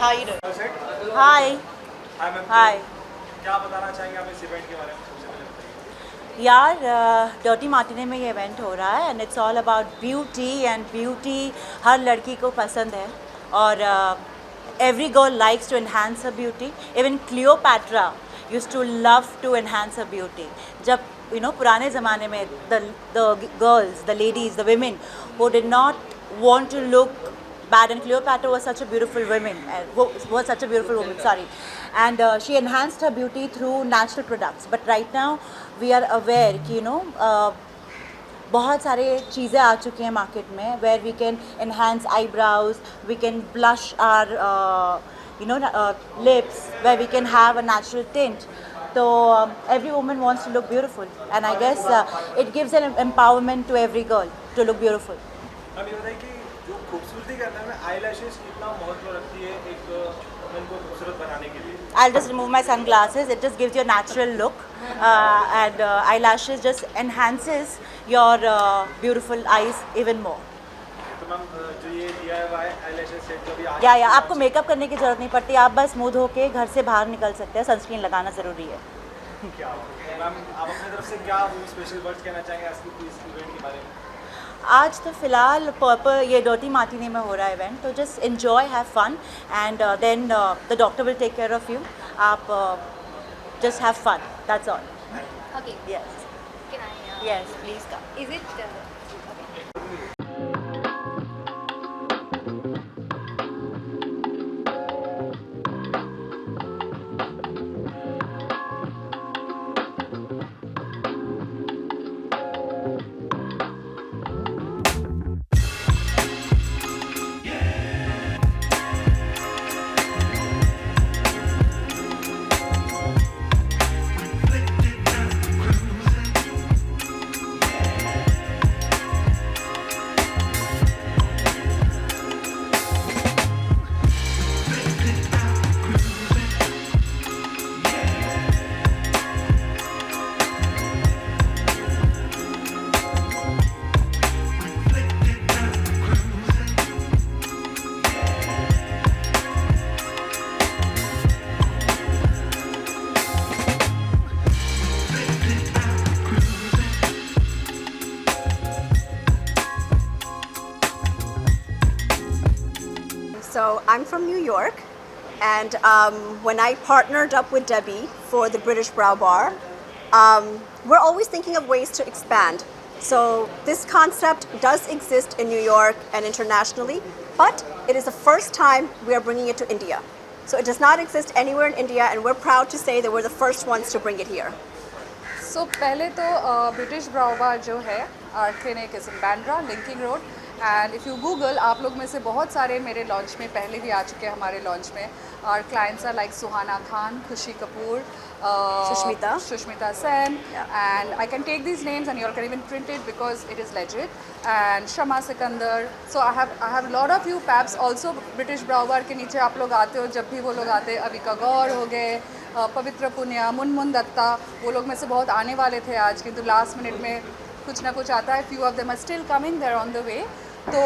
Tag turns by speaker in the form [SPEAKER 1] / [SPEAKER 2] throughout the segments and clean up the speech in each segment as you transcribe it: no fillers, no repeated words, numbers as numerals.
[SPEAKER 1] How you doing?
[SPEAKER 2] Set?
[SPEAKER 1] Hi.
[SPEAKER 2] Hi ma'am.
[SPEAKER 1] Hi.
[SPEAKER 2] क्या बताना चाहेंगे आप इस इवेंट के बारे में? सबसे पहले बताइए।
[SPEAKER 1] यार डर्टी मार्टिने में ये इवेंट हो रहा है and it's all about beauty and beauty हर लड़की को पसंद है और every girl likes to enhance her beauty. Even Cleopatra used to love to enhance her beauty. जब पुराने ज़माने में the girls, the ladies, the women who did not want to look bad, and Cleopatra was such a beautiful woman, sorry, and she enhanced her beauty through natural products. But right now we are aware कि बहुत सारे चीज़ें आ चुकी हैं market में where we can enhance eyebrows, we can blush our lips, where we can have a natural tint. So every woman wants to look beautiful, and I guess it gives an empowerment to every girl to look beautiful.
[SPEAKER 2] Ma'am ये बताइए कि जो खूबसूरती करने में eyelashes कितना महत्व रखती है एक वुमन को खूबसूरत बनाने के लिए?
[SPEAKER 1] I'll just remove my sunglasses. It just gives you a natural look, and eyelashes just enhances your beautiful eyes even more.
[SPEAKER 2] तो मैम जो ये DIY आईलैशेस सेट जो भी आज
[SPEAKER 1] या आपको मेकअप करने की ज़रूरत नहीं पड़ती. आप बस मुँह धो के घर से बाहर निकल सकते हैं. सनस्क्रीन लगाना ज़रूरी है.
[SPEAKER 2] क्या मैम आप अपनी तरफ से क्या स्पेशल वर्ड्स कहना चाहेंगे आज की इस इवेंट के बारे में?
[SPEAKER 1] आज तो फ़िलहाल पर्पल ये डर्टी मार्टिने में हो रहा है इवेंट, तो just enjoy, have fun, and then the doctor will take care of you. आप just have fun, that's all.
[SPEAKER 3] Okay.
[SPEAKER 1] Yes
[SPEAKER 3] Can I?
[SPEAKER 1] Yes please come.
[SPEAKER 3] Is it? Okay.
[SPEAKER 4] So I'm from New York, and when I partnered up with Debbie for the British Brow Bar, we're always thinking of ways to expand. So this concept does exist in New York and internationally, but it is the first time we are bringing it to India. So it does not exist anywhere in India, and we're proud to say that we're the first ones to bring it here.
[SPEAKER 5] So पहले तो British ब्राउ bar जो है आर्केनिक is in Bandra Linking Road. And if you Google, आप लोग में से बहुत सारे मेरे लॉन्च में पहले भी आ चुके हैं. हमारे लॉन्च में our clients are like Suhana Khan, खुशी Kapoor, Sushmita Sen, and I can take these names and you all can even print it because it is legit. And Shama Sikandar. So I have a lot of you paps also British Brow Bar के नीचे आप लोग आते हो. जब भी वो लोग आते हैं, अविका गौर हो गए, पवित्र पुनिया, मुनमुन दत्ता, वो लोग में से बहुत आने वाले थे आज, किंतु लास्ट मिनट में कुछ ना कुछ आता है. Few of them are still coming, they're on the way. तो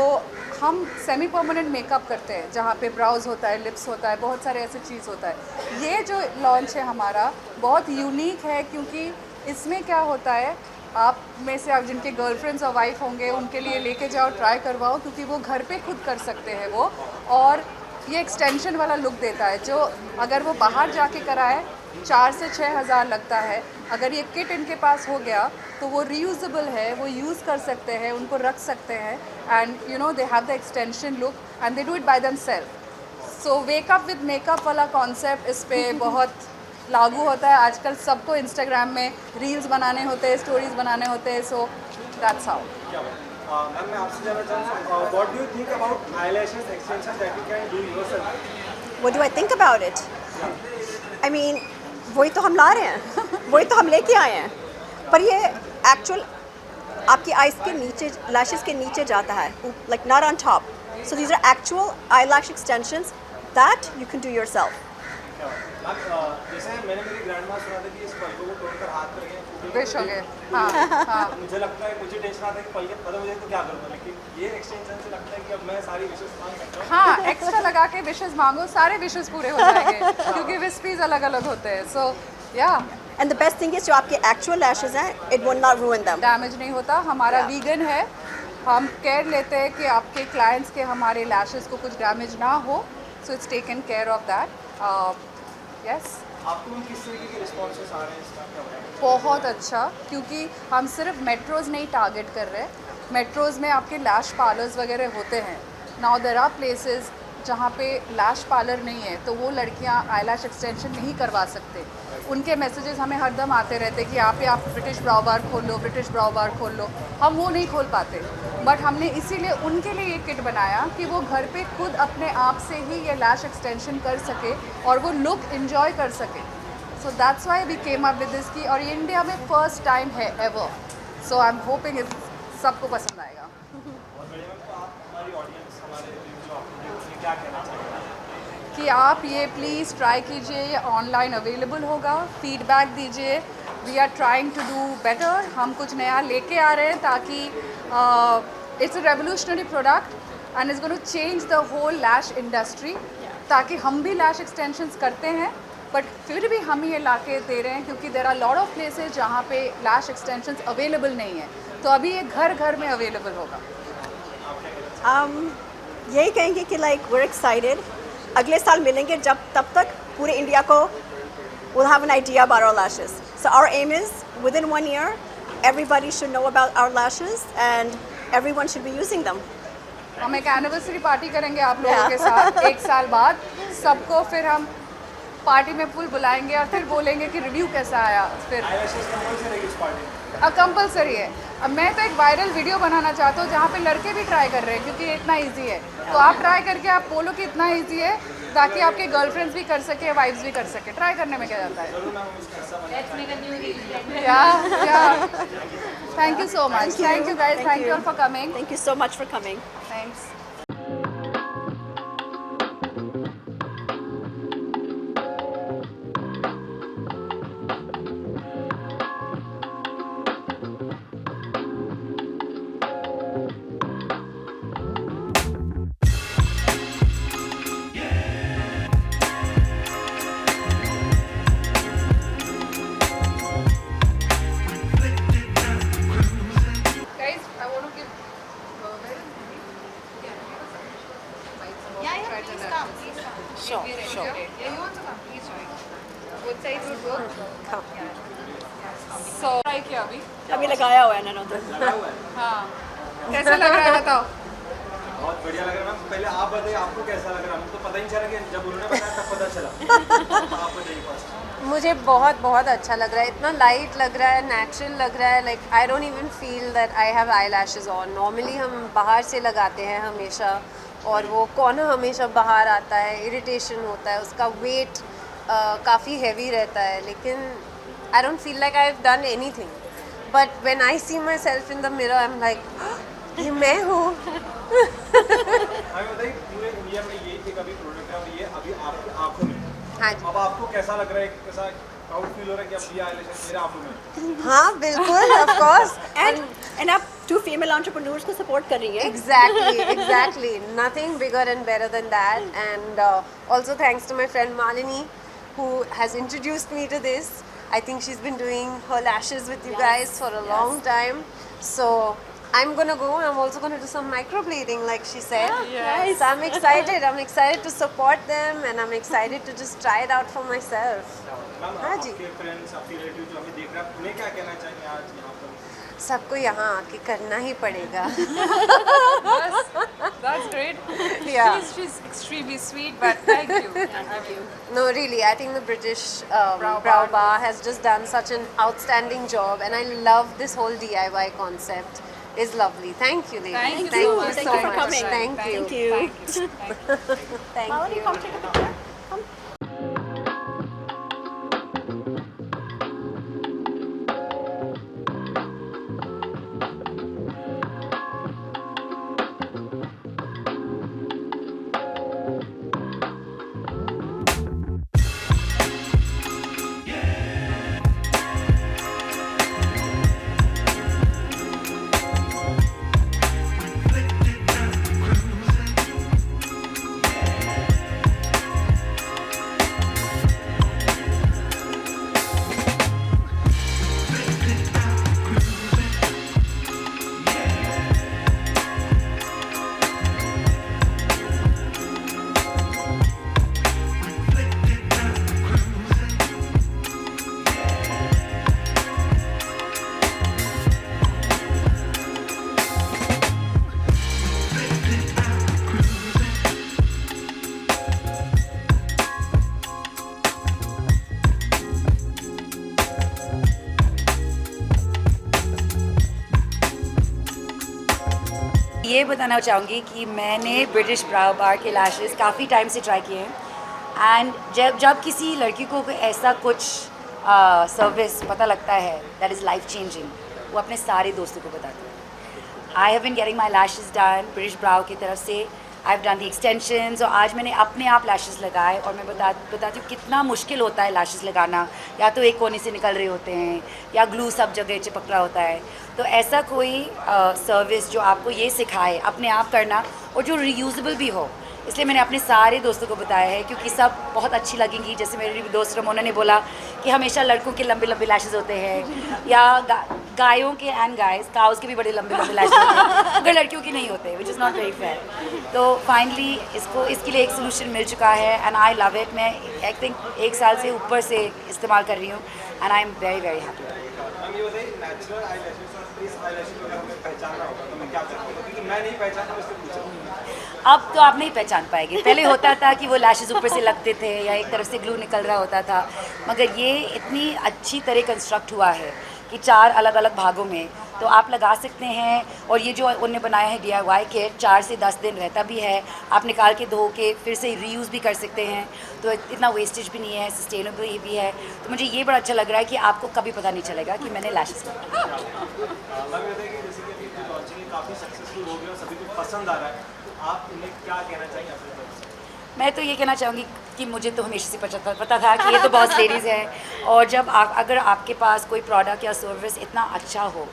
[SPEAKER 5] हम सेमी परमानेंट मेकअप करते हैं जहाँ पे ब्राउज होता है, लिप्स होता है, बहुत सारे ऐसे चीज़ होता है. ये जो लॉन्च है हमारा बहुत यूनिक है क्योंकि इसमें क्या होता है, आप में से आप जिनके गर्लफ्रेंड्स और वाइफ होंगे उनके लिए लेके जाओ, ट्राई करवाओ, क्योंकि वो घर पे खुद कर सकते हैं वो. और ये एक्सटेंशन वाला लुक देता है जो अगर वो बाहर जाके कराए 4 से 6 हज़ार लगता है. अगर ये किट इनके पास हो गया तो वो रीयूजेबल है, वो यूज़ कर सकते हैं, उनको रख सकते हैं. And you know they have the extension look and they do it by themselves. So wake up with makeup वाला कॉन्सेप्ट इस पे बहुत लागू होता है आजकल. सबको इंस्टाग्राम में रील्स बनाने होते हैं, स्टोरीज बनाने होते हैं. So that's how.
[SPEAKER 2] मैम मैं आपसे जानना चाहूँ what do you think about eyelashes extension that you can do yourself?
[SPEAKER 4] What do I think about it? I mean, वही तो हम ला रहे हैं, वही तो हम लेके आए हैं. पर ये एक्चुअल आपकी आइज़ के नीचे, लैशेस के नीचे जाता है, like not on top. So these are actual eyelash extensions that you can do yourself.
[SPEAKER 2] क्या बात है। मैम जैसे मैंने मेरी ग्रैंड माँ सुना था कि इस पलकों को तोड़कर हाथ कर गए
[SPEAKER 5] विश हो गए। हाँ हाँ
[SPEAKER 2] मुझे लगता है मुझे टेंशन आता है कि पलके खत्म हो जाए तो क्या करूँगा, लेकिन ये एक्सटेंशन से लगता है कि अब मैं सारी विशेष मांग सकता हूँ।
[SPEAKER 5] हाँ एक्स्ट्रा लगा के विशेष मांगो, सारे विशेष पूरे हो जाएंगे क्योंकि विस्पीज अलग अलग होते हैं। सो या
[SPEAKER 4] And the best thing is जो आपके actual lashes हैं, it will not ruin them.
[SPEAKER 5] Damage नहीं होता। हमारा
[SPEAKER 4] Yeah.
[SPEAKER 5] वीगन है, हम केयर लेते हैं कि आपके क्लाइंट्स के हमारे लैशेस को कुछ डैमेज ना हो। So it's taken care of that. Yes
[SPEAKER 2] आपको किस तरीके के रिस्पॉन्सेस आ रहे हैं इसका, क्या बताएं?
[SPEAKER 5] बहुत अच्छा, क्योंकि हम सिर्फ मेट्रोज़ नहीं टारगेट कर रहे। मेट्रोज़ में आपके लैश पार्लर्स वगैरह होते हैं। नाउ देयर आर प्लेसेस जहाँ पे लैश पार्लर नहीं है तो वो लड़कियाँ आईलैश एक्सटेंशन नहीं करवा सकते। उनके मैसेजेस हमें हरदम आते रहते हैं कि यहाँ पे आप ब्रिटिश ब्राउ बार खोल लो, ब्रिटिश ब्राउ बार खोल लो। हम वो नहीं खोल पाते, बट हमने इसीलिए उनके लिए ये किट बनाया कि वो घर पे खुद अपने आप से ही ये लैश एक्सटेंशन कर सके और वो लुक इन्जॉय कर सके। So that's why we came up with this key, और ये इंडिया में फर्स्ट टाइम है ever. So I am hoping सबको पसंद आएगा।
[SPEAKER 2] बहुत बढ़िया मैम। तो आप हमारी ऑडियंस, हमारे जो आपको उसमें क्या कहना चाहेंगे
[SPEAKER 5] कि आप ये प्लीज़ ट्राई कीजिए, ये ऑनलाइन अवेलेबल होगा, फीडबैक दीजिए। We are trying to do better, हम कुछ नया लेके आ रहे हैं ताकि it's a revolutionary product and is going to change the whole lash industry, ताकि हम भी लैश एक्सटेंशंस करते हैं बट फिर भी हम ये ला के दे रहे हैं क्योंकि there are lot of places जहाँ पे लैश एक्सटेंशंस अवेलेबल नहीं है। तो अभी ये घर घर में अवेलेबल होगा।
[SPEAKER 4] यही कहेंगे कि like we're excited. अगले साल मिलेंगे जब तब तक पूरे इंडिया को will have an idea about our lashes. So our aim is within 1 year, everybody should know about our lashes and everyone should be using them.
[SPEAKER 5] हम एक एनिवर्सरी पार्टी करेंगे आप लोगों के साथ 1 साल बाद, सबको फिर हम पार्टी में फुल बुलाएंगे और फिर बोलेंगे कि रिव्यू कैसा आया। फिर
[SPEAKER 2] आईलैशेस कंपल्सरी रहेगी इस पार्टी में?
[SPEAKER 5] कंपलसरी है। अब मैं तो एक वायरल वीडियो बनाना चाहता हूँ जहाँ पे लड़के भी ट्राई कर रहे हैं क्योंकि ये इतना इजी है। तो आप ट्राई करके आप बोलो कि इतना इजी है ताकि आपके गर्लफ्रेंड्स भी कर सके, वाइफ्स भी कर सके। ट्राई करने में क्या जाता है।
[SPEAKER 2] जरूर मैम, उसका हिस्सा बनें।
[SPEAKER 5] या thank you so much. Thank you guys, thank you for coming.
[SPEAKER 4] Thank you so much for coming.
[SPEAKER 5] Thanks. Guys, I want to give where is Didi? Yeah, please come.
[SPEAKER 4] Sure, sure.
[SPEAKER 5] Yeah, you want to come? Please join. Both sides would work. So try किया अभी?
[SPEAKER 4] अभी लगाया हुआ है ना तो।
[SPEAKER 5] हाँ। कैसा लग रहा है बताओ?
[SPEAKER 2] बहुत बढ़िया लग रहा है मैम। पहले आप बताइए आपको कैसा लग रहा है? हमको तो पता ही नहीं चला कि जब उन्होंने बताया तब पता चला। आप बताइए फर्स्ट।
[SPEAKER 3] मुझे बहुत बहुत अच्छा लग रहा है, इतना लाइट लग रहा है, नेचुरल लग रहा है। Like I don't even feel that I have I lashes on. Normally हम बाहर से लगाते हैं हमेशा और वो कोना हमेशा बाहर आता है, इरिटेशन होता है, उसका वेट काफ़ी हैवी रहता है। लेकिन I don't feel like I have done anything, but when I see myself in the mirror I am like ये मैं हूँ।
[SPEAKER 2] हमें बताइए पूरे इंडिया में ये एक अभी प्रोडक्ट है और ये अभी आपकी आंखों में।
[SPEAKER 3] हाँ जी,
[SPEAKER 2] अब आपको कैसा लग रहा है, कैसा प्राउड फील हो रहा है कि अब ये आईलैशेस मेरे आंखों में?
[SPEAKER 3] हाँ बिल्कुल, ऑफ कोर्स।
[SPEAKER 4] And आप 2 female entrepreneurs को support कर रही हैं।
[SPEAKER 3] Exactly. Nothing bigger and better than that. And also thanks to my friend Malini, who has introduced me to this. I think she's been doing her lashes with you guys for a long time. So I'm gonna go. I'm also gonna do some microblading, like she said.
[SPEAKER 4] Yes.
[SPEAKER 3] So I'm excited. I'm excited to support them, and I'm excited to just try it out for myself.
[SPEAKER 2] Ma'am
[SPEAKER 3] हाँ जी।
[SPEAKER 2] आपके friends, आपके relative जो हमें देख रहे हैं, उन्हें क्या कहना चाहेंगे आज यहाँ पर?
[SPEAKER 3] सबको यहाँ आके करना ही पड़ेगा।
[SPEAKER 5] That's great.
[SPEAKER 3] Yeah.
[SPEAKER 5] She's extremely sweet, but thank you. Thank you.
[SPEAKER 3] No, really, I think the British
[SPEAKER 5] Brow
[SPEAKER 3] Brow
[SPEAKER 5] Bar.
[SPEAKER 3] Bar has just done such an outstanding job, and I love this whole DIY concept. It's lovely. Thank you, ladies.
[SPEAKER 5] Thank you
[SPEAKER 3] Thank
[SPEAKER 5] so
[SPEAKER 3] you
[SPEAKER 5] much.
[SPEAKER 4] Thank you for coming.
[SPEAKER 3] Thank you.
[SPEAKER 4] Thank you.
[SPEAKER 5] Thank you.
[SPEAKER 3] Thank
[SPEAKER 4] Malini,
[SPEAKER 3] you.
[SPEAKER 4] come take a picture.
[SPEAKER 6] ये बताना चाहूँगी कि मैंने British ब्राउ बार के lashes काफ़ी time से try किए हैं एंड जब किसी लड़की को ऐसा कुछ सर्विस पता लगता है दैट इज़ लाइफ चेंजिंग, वो अपने सारे दोस्तों को बताती है। I have been getting my lashes done British brow की तरफ से, I have done the extensions और आज मैंने अपने आप लैशेस लगाए और मैं बताती हूँ कितना मुश्किल होता है लैशेस लगाना, या तो एक कोने से निकल रहे होते हैं या ग्लू सब जगह चिपक रहा होता है। तो ऐसा कोई सर्विस जो आपको ये सिखाए अपने आप करना और जो रीयूजेबल भी हो, इसलिए मैंने अपने सारे दोस्तों को बताया है क्योंकि सब बहुत अच्छी लगेंगी। जैसे मेरी दोस्त रमोना ने बोला कि हमेशा लड़कों के लंबे लंबे लैशेस होते हैं या गायों के एंड गाइस काउस के भी बड़े लंबे लंबे लैशेस होते हैं अगर लड़कियों के नहीं होते, which is not very fair. तो फाइनली इसके लिए एक सोल्यूशन मिल चुका है एंड आई लव इट। मैं आई थिंक 1 साल से ऊपर से इस्तेमाल कर रही हूँ and I am very very happy.
[SPEAKER 2] Ma'am ये बताइए नेचुरल आईलैशेस और इस आईलैशेस को अगर हमें पहचानना होगा तो मैं क्या करूँगा, क्योंकि मैं नहीं पहचानता, उससे पूछा।
[SPEAKER 6] अब तो आप नहीं पहचान पाएंगे। पहले होता था कि वो लैशेस ऊपर से लगते थे या एक तरफ से ग्लू निकल रहा होता था, मगर ये इतनी अच्छी तरह कंस्ट्रक्ट हुआ है कि 4 अलग अलग भागों में तो आप लगा सकते हैं। और ये जो उन्होंने बनाया है DIY किट 4 से 10 दिन रहता भी है, आप निकाल के धो के फिर से रीयूज़ भी कर सकते हैं, तो इतना वेस्टेज भी नहीं है, सस्टेनेबल भी है। तो मुझे ये बड़ा अच्छा लग रहा है कि आपको कभी पता नहीं चलेगा कि मैंने लैशेस लगाए।
[SPEAKER 2] मैम ये बताइए कि जैसे कि अभी लॉन्चिंग काफ़ी सक्सेसफुल हो गया और सभी को पसंद आ रहा है, तो आप इन्हें क्या कहना चाहेंगे अपने तरफ से?
[SPEAKER 6] मैं तो ये कहना चाहूँगी कि मुझे तो हमेशा से पता था कि ये तो बहुत लेडीज़ है, और जब अगर आपके पास कोई प्रोडक्ट या सर्विस इतना अच्छा हो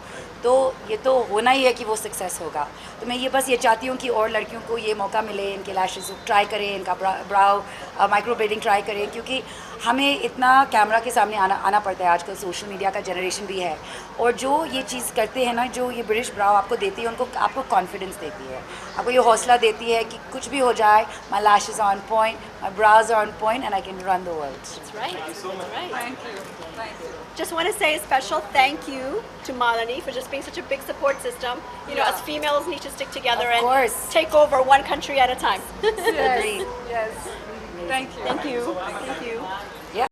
[SPEAKER 6] तो ये तो होना ही है कि वो सक्सेस होगा। तो मैं ये चाहती हूँ कि और लड़कियों को ये मौका मिले, इनके लैशेस ट्राई करें, इनका ब्राउ माइक्रो ब्लेडिंग ट्राई करें, क्योंकि हमें इतना कैमरा के सामने आना पड़ता है। आजकल सोशल मीडिया का जनरेशन भी है, और जो ये चीज़ करते हैं ना, जो ये ब्रिटिश ब्राउ आपको देती है, आपको कॉन्फिडेंस देती है, आपको ये हौसला देती है कि कुछ भी हो जाए, my lashes on point, my brows on point and I can run the world.
[SPEAKER 4] That's right. That's right.
[SPEAKER 5] Thank you. Thank you.
[SPEAKER 4] Just want to say a special thank you to Malini for just being such a big support system. You know, us females need to stick together
[SPEAKER 6] Of
[SPEAKER 4] and
[SPEAKER 6] course.
[SPEAKER 4] take over one country at a time.
[SPEAKER 6] Agreed.
[SPEAKER 5] Yes. Thank you.
[SPEAKER 4] Thank you. Thank you.
[SPEAKER 6] Yeah.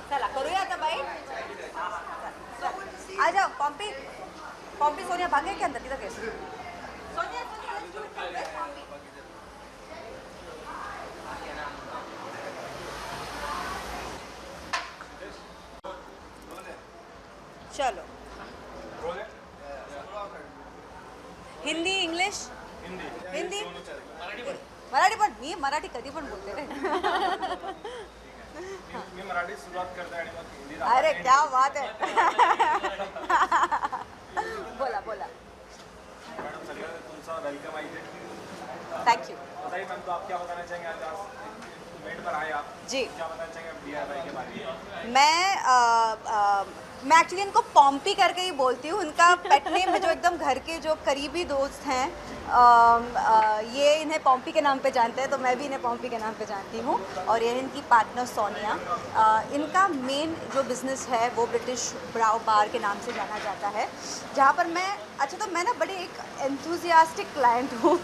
[SPEAKER 1] चला करूया आता by. आ जाओ Pompey. Pompey Sonia भागे के अंदर तिथं घे. सोनिया चलो. हिंदी इंग्लिश हिंदी मराठी पण मी मराठी कधी पण बोलते रे.
[SPEAKER 2] मी मराठी सुरुवात करते आणि मग हिंदी.
[SPEAKER 1] अरे क्या बात है. बोला बोला.
[SPEAKER 2] मैडम सगळ्यांना तुमचा वेलकम आहे.
[SPEAKER 1] Thank you.
[SPEAKER 2] बताइए मैम, तो आप क्या बताना चाहेंगे आज इवेंट पर आए आप
[SPEAKER 4] जी।
[SPEAKER 2] क्या बताना चाहेंगे आप DIY के बारे में?
[SPEAKER 4] मैं एक्चुअली इनको पॉम्पी करके ही बोलती हूँ। उनका पेट नेम है, जो एकदम घर के जो करीबी दोस्त हैं, ये इन्हें पॉम्पी के नाम पे जानते हैं, तो मैं भी इन्हें पॉम्पी के नाम पे जानती हूँ। और ये इनकी पार्टनर सोनिया। इनका मेन जो बिज़नेस है वो ब्रिटिश ब्राउ बार के नाम से जाना जाता है, जहाँ पर मैं ना बड़ी एक एंथुजियास्टिक क्लाइंट हूँ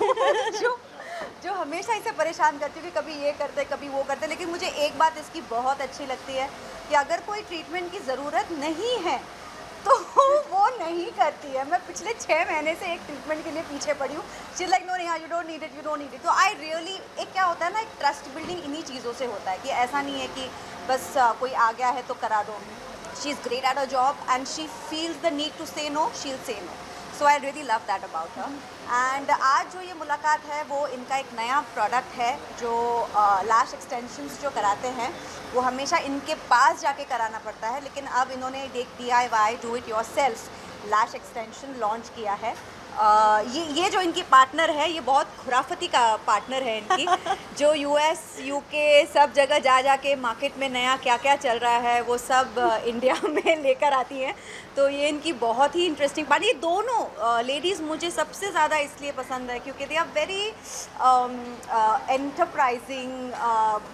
[SPEAKER 4] जो हमेशा इसे परेशान करती हूँ कि कभी ये करते कभी वो करते। लेकिन मुझे एक बात इसकी बहुत अच्छी लगती है कि अगर कोई ट्रीटमेंट की ज़रूरत नहीं है तो वो नहीं करती है। मैं पिछले 6 महीने से एक ट्रीटमेंट के लिए पीछे पड़ी हूँ। She like no Neha, you don't need it. तो आई रियली, एक क्या होता है ना, एक ट्रस्ट बिल्डिंग इन्हीं चीज़ों से होता है कि ऐसा नहीं है कि बस कोई आ गया है तो करा दो। She is great at a job and she feels the need to say no, she will say no. So I really love that about her. And आज जो ये मुलाकात है वो इनका एक नया प्रोडक्ट है जो लैश एक्सटेंशंस जो कराते हैं वो हमेशा इनके पास जाके कराना पड़ता है, लेकिन अब इन्होंने एक DIY do it yourself lash extension launch किया है। ये जो इनकी पार्टनर है, ये बहुत खुराफती का पार्टनर है इनकी जो US UK सब जगह जा के मार्केट में नया क्या क्या चल रहा है वो सब इंडिया में लेकर आती हैं। तो ये इनकी बहुत ही इंटरेस्टिंग पार्ट। ये दोनों लेडीज़ मुझे सबसे ज़्यादा इसलिए पसंद है क्योंकि दे आर वेरी एंटरप्राइजिंग,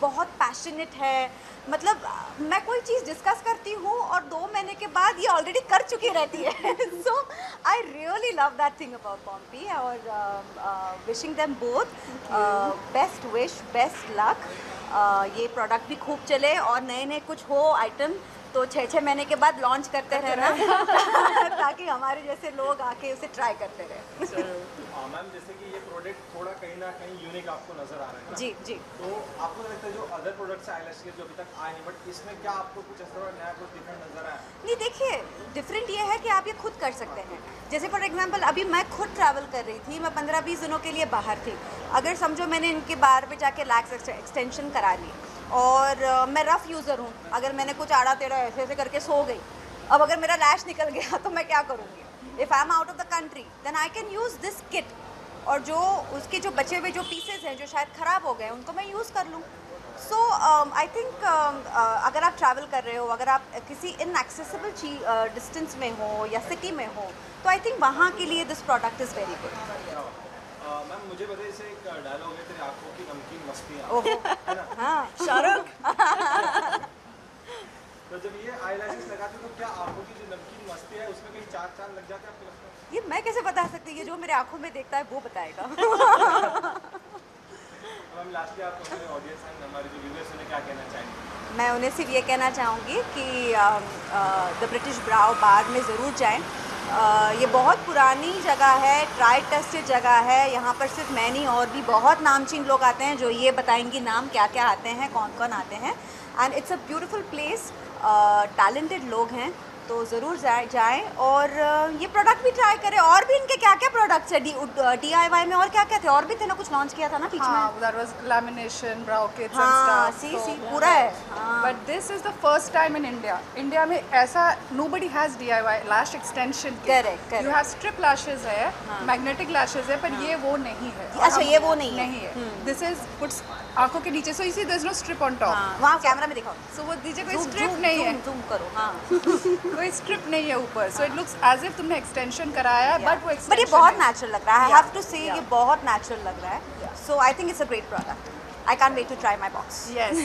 [SPEAKER 4] बहुत पैशनेट है। मतलब मैं कोई चीज़ डिस्कस करती हूँ और 2 महीने के बाद ये ऑलरेडी कर चुकी रहती है। So I really love that thing about Pompi. और wishing them both best wish, best luck. ये प्रोडक्ट भी खूब चले और नए कुछ हो आइटम तो 6 महीने के बाद लॉन्च करते रहना ताकि हमारे जैसे लोग आके उसे ट्राई करते रहे।
[SPEAKER 2] मैम, जैसे कि ये प्रोडक्ट थोड़ा कहीं ना कहीं यूनिक आपको नजर आ रहा है ना?
[SPEAKER 4] जी।
[SPEAKER 2] तो आपको लगता है जो अदर प्रोडक्ट्स आईलैश के जो अभी तक आए नहीं, बट इसमें क्या आपको कुछ ऐसा नया कुछ डिफरेंट नजर आया?
[SPEAKER 4] नहीं, देखिए डिफरेंट ये है कि आप ये खुद कर सकते हैं। जैसे फॉर एग्जांपल अभी मैं खुद ट्रैवल कर रही थी, मैं 15-20 दिनों के लिए बाहर थी। अगर समझो मैंने इनके बार पे जाके लैक्स एक्सटेंशन करा ली और मैं रफ़ यूज़र हूँ, अगर मैंने कुछ आड़ा टेढ़ा ऐसे करके सो गई, अब अगर मेरा लैश निकल गया तो मैं क्या करूँगी? If I am out of the country then I can use this kit, और जो उसके जो बचे हुए जो पीसेज हैं जो शायद ख़राब हो गए उनको मैं यूज़ कर लूँ। सो आई थिंक अगर आप ट्रैवल कर रहे हो, अगर आप किसी इनएक्सेसिबल डिस्टेंस में हो या सिटी में हो, तो आई थिंक वहाँ के लिए this product is very good.
[SPEAKER 2] Ma'am, मुझे बताइए, इसे एक डायलॉग है, तेरी आंखों की नमकीन मस्तियाँ,
[SPEAKER 4] ओहो,
[SPEAKER 2] है ना?
[SPEAKER 4] हाँ, शाहरुख।
[SPEAKER 2] तो जब ये आईलैशेस लगाते हो तो क्या आंखों की जो नमकीन मस्ती है उसमें कहीं चार चांद लग जाते हैं आपको लगता है?
[SPEAKER 4] ये मैं कैसे बता सकती हूँ? ये जो मेरे आंखों में देखता है वो बताएगा।
[SPEAKER 2] मैम, लास्टली आप हमारे ऑडियंस एंड हमारे जो व्यूअर्स उन्हें क्या कहना चाहेंगे?
[SPEAKER 4] मैं उन्हें सिर्फ ये कहना चाहूँगी कि द ब्रिटिश ब्राउ बार में ज़रूर जाएं। ये बहुत पुरानी जगह है, ट्राई टेस्टेड जगह है। यहाँ पर सिर्फ मैं नहीं और भी बहुत नामचीन लोग आते हैं जो ये बताएंगी नाम क्या क्या आते हैं, कौन कौन आते हैं। And it's a beautiful place, talented लोग हैं, तो ज़रूर जाएं और ये प्रोडक्ट भी ट्राई करें। और भी इनके क्या क्या प्रोडक्ट्स है DIY में, और क्या क्या थे? और भी थे ना, कुछ लॉन्च किया था ना बीच में?
[SPEAKER 5] that was lamination, brow kits and
[SPEAKER 4] हाँ,
[SPEAKER 5] stuff.
[SPEAKER 4] सी पूरा है। हाँ।
[SPEAKER 5] But this is the first time in India. India में ऐसा nobody has DIY lash extension kit.
[SPEAKER 4] Correct.
[SPEAKER 5] You have strip lashes है, magnetic lashes है, पर ये वो नहीं है।
[SPEAKER 4] अच्छा, ये वो नहीं है।
[SPEAKER 5] नहीं है। This is puts आंखों के नीचे, so you see there's no strip on top.
[SPEAKER 4] हाँ, वहाँ कैमरा में दिखाओ।
[SPEAKER 5] So वो नीचे कोई strip नहीं है,
[SPEAKER 4] जूम करो। हाँ।
[SPEAKER 5] कोई strip नहीं है ऊपर, so it looks as if तुमने extension कराया है, but वो extension
[SPEAKER 4] बट ये बहुत
[SPEAKER 5] है।
[SPEAKER 4] नेचुरल लग रहा है। आई हैव टू से ये बहुत नेचुरल लग रहा है। So I think it's a great product. I can't wait to try my box.
[SPEAKER 5] Yes.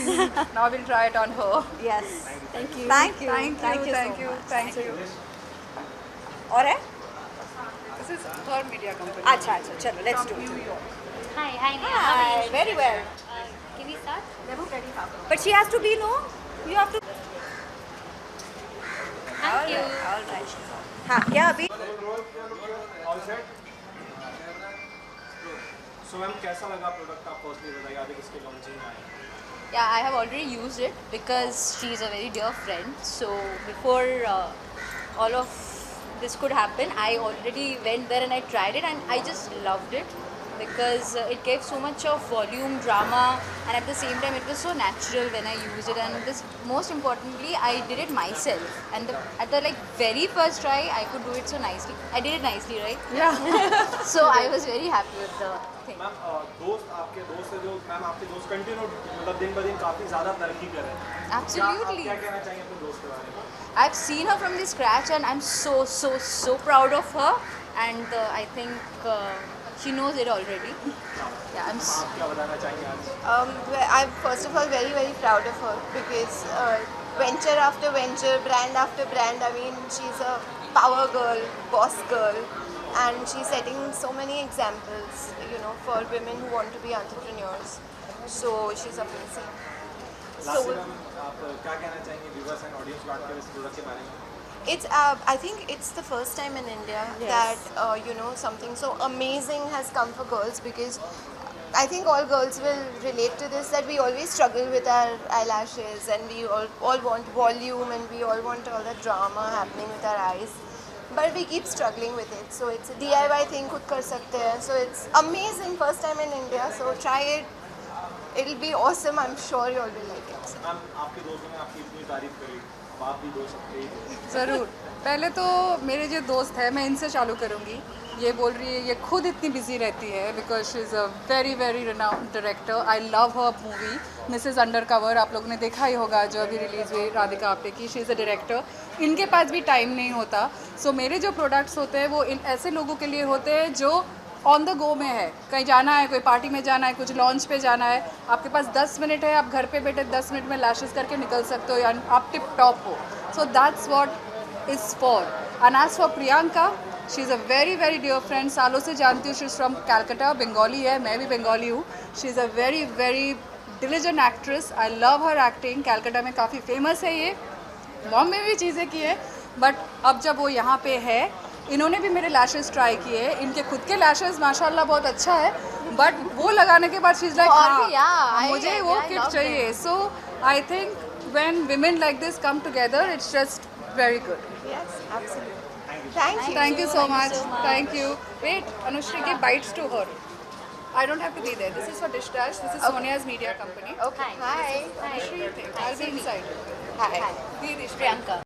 [SPEAKER 5] Now we'll try it on her.
[SPEAKER 4] Yes.
[SPEAKER 5] Thank you.
[SPEAKER 4] Thank you.
[SPEAKER 5] Thank you.
[SPEAKER 4] so
[SPEAKER 5] Thank you.
[SPEAKER 4] much.
[SPEAKER 5] Thank you.
[SPEAKER 4] और है?
[SPEAKER 5] This is her media company.
[SPEAKER 4] अच्छा, चलो, let's do it.
[SPEAKER 7] Hi, Neha. How are
[SPEAKER 4] Hi,
[SPEAKER 7] you?
[SPEAKER 4] very well.
[SPEAKER 7] Can we start?
[SPEAKER 4] But she has to be, no? You have to.
[SPEAKER 7] Thank you.
[SPEAKER 4] All right. हाँ, क्या अभी?
[SPEAKER 2] All set? So ma'am, कैसा लगा product? आप firstly बताइए, आगे किसके launching में आए?
[SPEAKER 7] Yeah, I have already used it because she's a very dear friend. So before all of this could happen, I already went there and I tried it and I just loved it. because it gave so much of volume, drama, and at the same time it was so natural when I used it. And this, most importantly, I did it myself. And at the like very first try, I could do it so nicely. I did it nicely, right?
[SPEAKER 5] Yeah.
[SPEAKER 7] So I was very happy with the thing.
[SPEAKER 2] Ma'am आपके दोस्त है जो ma'am आपके दोस्त continue मतलब दिन ब दिन काफ़ी ज़्यादा तरक्की कर रहे हैं।
[SPEAKER 7] Absolutely.
[SPEAKER 2] क्या कहना चाहेंगे अपने दोस्त के बारे में?
[SPEAKER 7] I've seen her from the scratch, and I'm so proud of her. And I think she knows it already. Yeah,
[SPEAKER 2] आप क्या बताना चाहेंगे आज?
[SPEAKER 8] I'm first of all very proud of her because venture after venture, brand after brand. I mean, she's a power girl, boss girl, and she's setting so many examples, you know, for women who want to be entrepreneurs. So she's amazing.
[SPEAKER 2] Last में आप क्या कहना चाहेंगे viewers and audience को आपके इस product के बारे में?
[SPEAKER 8] It's I think it's the first time in India that you know, something so amazing has come for girls, because I think all girls will relate to this, that we always struggle with our eyelashes, and we all want volume, and we all want all the drama happening with our eyes, but we keep struggling with it. So it's a DIY thing, खुद कर सकते हैं. So it's amazing, first time in India. So try it. It'll be awesome. I'm sure you all will like it.
[SPEAKER 2] Ma'am आपके दोस्तों ने आपकी इतनी तारीफ करी, अब आप भी दो सकते हैं।
[SPEAKER 5] ज़रूर। पहले तो मेरे जो दोस्त है, मैं इनसे चालू करूँगी। ये बोल रही है, ये खुद इतनी बिजी रहती है because she is a very renowned director. I love her movie Mrs undercover, आप लोगों ने देखा ही होगा जो अभी रिलीज़ हुई राधिका आप्टे की. She is a director. इनके पास भी टाइम नहीं होता. सो मेरे जो प्रोडक्ट्स होते हैं वो इन ऐसे लोगों के लिए होते हैं जो ऑन द गो में है, कहीं जाना है, कोई पार्टी में जाना है, कुछ लॉन्च पे जाना है, आपके पास 10 मिनट है, आप घर पे बैठे 10 मिनट में लैशेस करके निकल सकते हो या आप टिप टॉप हो. So that's what is for. And as for Priyanka, she is a very dear friend, सालों से जानती हूँ. She is from Calcutta, Bengali है, मैं भी बंगाली हूँ. She is a very diligent actress. I love her acting. Calcutta में काफ़ी फेमस है ये, बॉम्बे में भी चीज़ें की है, बट अब जब वो यहाँ पे है, इन्होंने भी मेरे लैशेस ट्राई किए. इनके खुद के लैशेस माशाल्लाह बहुत अच्छा है, बट वो लगाने के बाद चीज़ लाइक हाँ मुझे वो किट चाहिए. So I think when women like this come together, it's just very good.
[SPEAKER 8] Yes, absolutely. Thank you.
[SPEAKER 5] Thank you so much. Thank you. Wait, Anushri, give bites to her. I don't have to be there. This is for Dish Dash. This is Sonia's media company.
[SPEAKER 8] Okay. Hi.
[SPEAKER 5] Anushri, you think? I'll be inside.
[SPEAKER 8] Hi.
[SPEAKER 5] Be Dish
[SPEAKER 7] Priyanka.